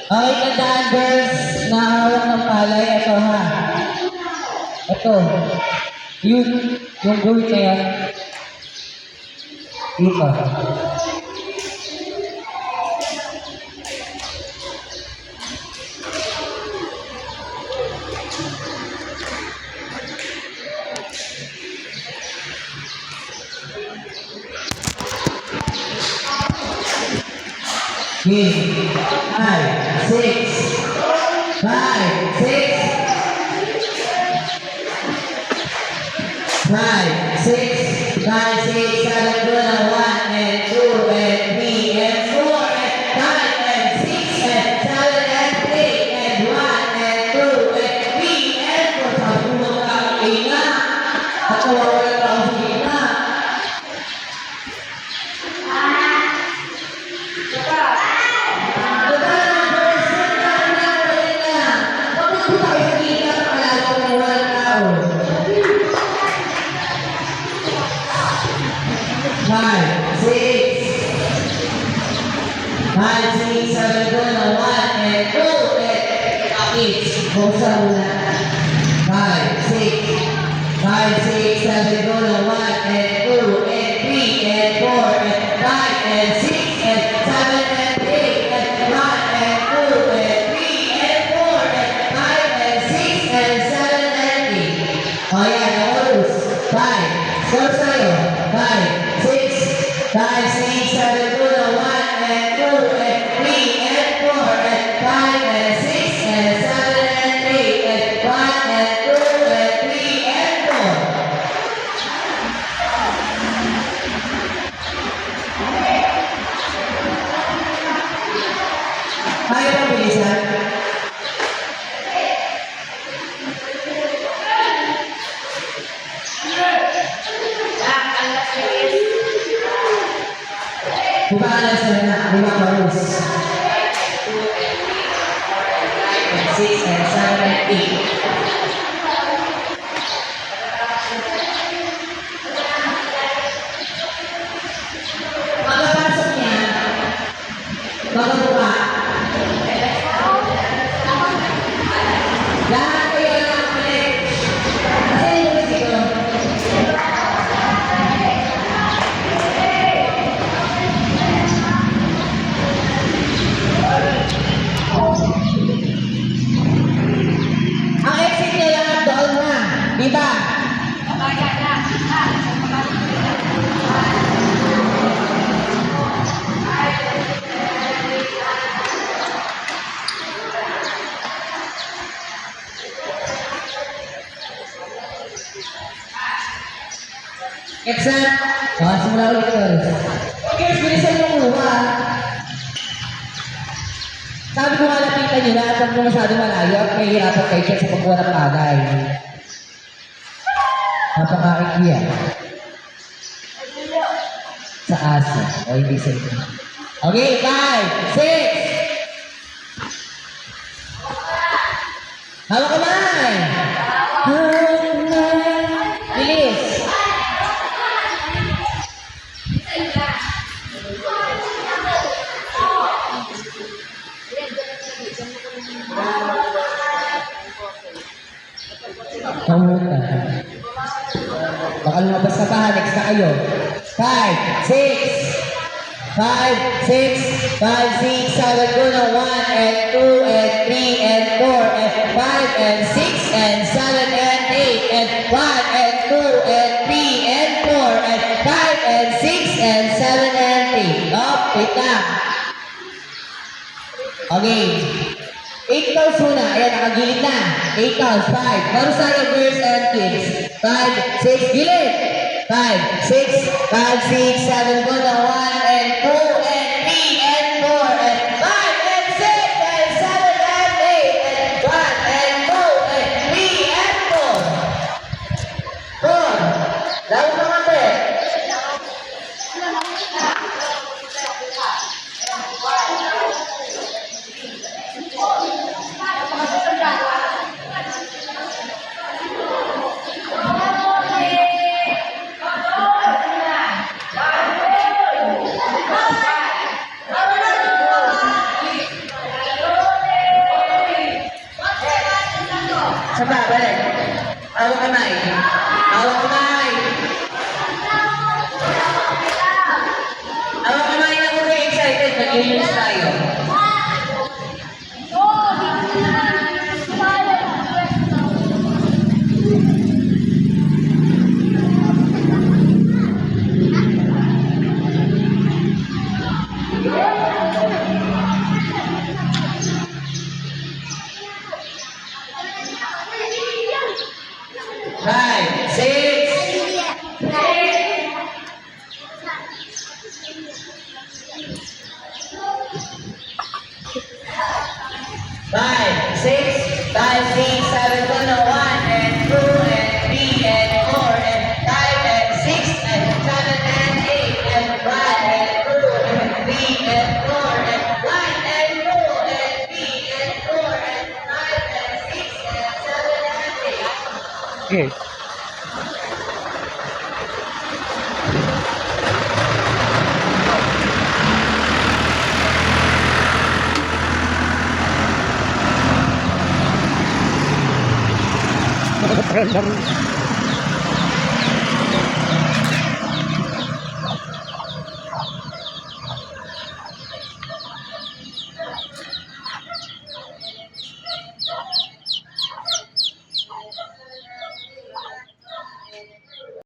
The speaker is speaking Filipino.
Okay, tandaan girls na hawak ng palay. Ito ha. Ito. Yung gold na yan. Dito. Okay. 5, 6, 5, 6, 5, 6, 5, 6, 7, good, and 1, and 2, and 3, and 4, and 5, and 6, and 7, and 8, and 1, and 2, and 3, and 4. Sabi mo na ang ina. At nawawala ka ang ina. Five, six, seven, good, one, and two, and eight. Buksan mo na. 5, 6, 7, good, one, and two, and three, and four, and 5, and 6, and 7, and 8, and 1, and two, and three, and four, and 5, and 6, and 7, and 8. O yan, nakulus. 5, score sa'yo. 5, 6, 7, good, 1, and 2, and 3, and 4, and 5, and 6, and 7, and 8, and 1, and 2, and 3, and 4. Kaya mo bilisan? Bukaan sila na, 5 barus. 6, and 7, and 8. Pagkapasok niya, pagkabuka. Lahat kayo lang ulit. Kasi yung musiko. Ang exit niya lang doon na. Diba? Exam. Simula ulit girls. Girls, bilisan yung kuha. Sabi ko nga lapitan nyo na at huwag mo masyadong malayo at may hirapan kayo dyan sa pagkuha ng palay. Napaka-ikliya. Sa asa. O hindi sa ito. Okay, 5, 6. Hawak kamay. Bilis. Kamuta. Baka lumabas ka pa, next na kayo. 5, 6, 5, 6, 7, good, 1, and 2, and 3, and 4, and 5, and 6, and 7, and 8, and 1, and 2, and 3, and 4, and 5, and 6, and 7, and 8. Oh, wait lang. Okay. 8 counts muna. Ayan, nakagilid na. 8 counts. 5. Para sa iyo, girls and kids. 5, 6, gilid. 5, 6, 5, 6, 7, good, 1, and 2, and 3, and 4, and 5, and 6, and 7, and 8, and 1, and 2, and 3, and 4. Good. Lalo ka mati. Sa ba, balik. Hawak kamay. Hawak kamay. Hawak kamay na kung kayo excited. Mag-iinis tayo. Five, six, five, six, seven, two, no, one, and two, and three, and four, and five, and six, and seven, and eight, and one, and two, and three, and four, and one, and two, and three, and four, and five, and six, and seven, and eight. Okay. Terus